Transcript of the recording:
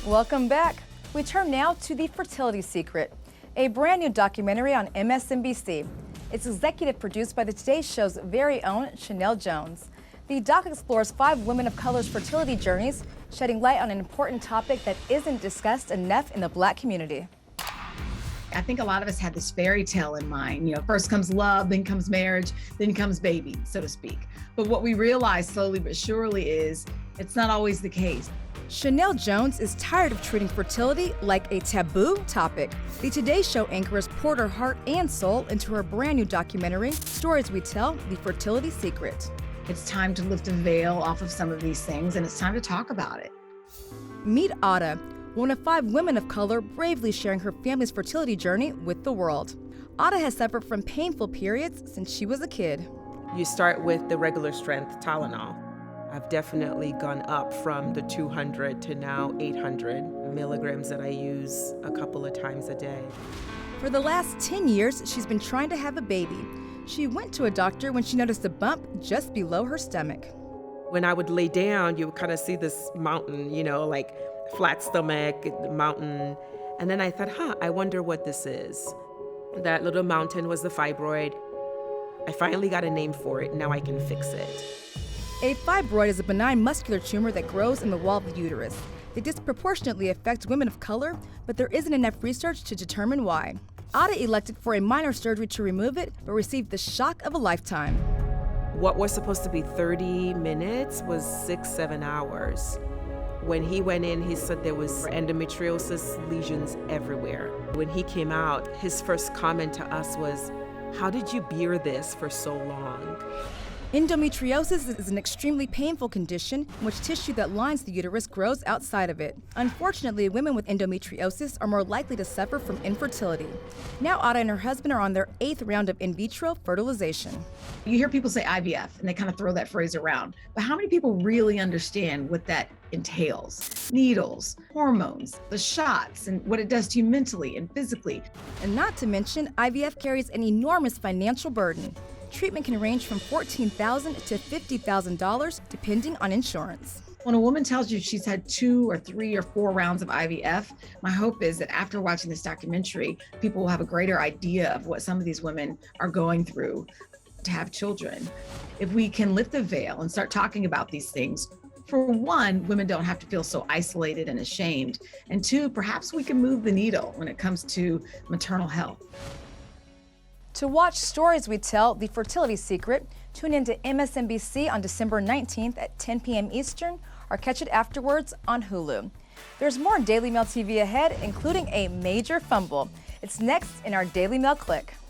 Welcome back. We turn now to The Fertility Secret, a brand new documentary on MSNBC. It's executive produced by the Today Show's very own Sheinelle Jones. The doc explores 5 women of color's fertility journeys, shedding light on an important topic that isn't discussed enough in the Black community. I think a lot of us had this fairy tale in mind. You know, first comes love, then comes marriage, then comes baby, so to speak. But what we realize slowly but surely is it's not always the case. Sheinelle Jones is tired of treating fertility like a taboo topic. The Today Show anchor has poured her heart and soul into her brand new documentary, Stories We Tell, The Fertility Secret. It's time to lift the veil off of some of these things, and it's time to talk about it. Meet Ada, one of 5 women of color bravely sharing her family's fertility journey with the world. Ada has suffered from painful periods since she was a kid. You start with the regular strength Tylenol. I've definitely gone up from the 200 to now 800 milligrams that I use a couple of times a day. For the last 10 years, she's been trying to have a baby. She went to a doctor when she noticed a bump just below her stomach. When I would lay down, you would kind of see this mountain, you know, like flat stomach, the mountain. And then I thought, I wonder what this is. That little mountain was the fibroid. I finally got a name for it. Now I can fix it. A fibroid is a benign muscular tumor that grows in the wall of the uterus. They disproportionately affect women of color, but there isn't enough research to determine why. Ada elected for a minor surgery to remove it, but received the shock of a lifetime. What was supposed to be 30 minutes was 6-7 hours. When he went in, he said there was endometriosis lesions everywhere. When he came out, his first comment to us was, "How did you bear this for so long?" Endometriosis is an extremely painful condition in which tissue that lines the uterus grows outside of it. Unfortunately, women with endometriosis are more likely to suffer from infertility. Now Ada and her husband are on their 8th round of in vitro fertilization. You hear people say IVF, and they kind of throw that phrase around. But how many people really understand what that entails? Needles, hormones, the shots, and what it does to you mentally and physically. And not to mention, IVF carries an enormous financial burden. Treatment can range from $14,000 to $50,000 depending on insurance. When a woman tells you she's had 2 or 3 or 4 rounds of IVF, my hope is that after watching this documentary, people will have a greater idea of what some of these women are going through to have children. If we can lift the veil and start talking about these things, for one, women don't have to feel so isolated and ashamed. And 2, perhaps we can move the needle when it comes to maternal health. To watch Stories We Tell, The Fertility Secret, tune in to MSNBC on December 19th at 10 p.m. Eastern or catch it afterwards on Hulu. There's more Daily Mail TV ahead, including a major fumble. It's next in our Daily Mail Click.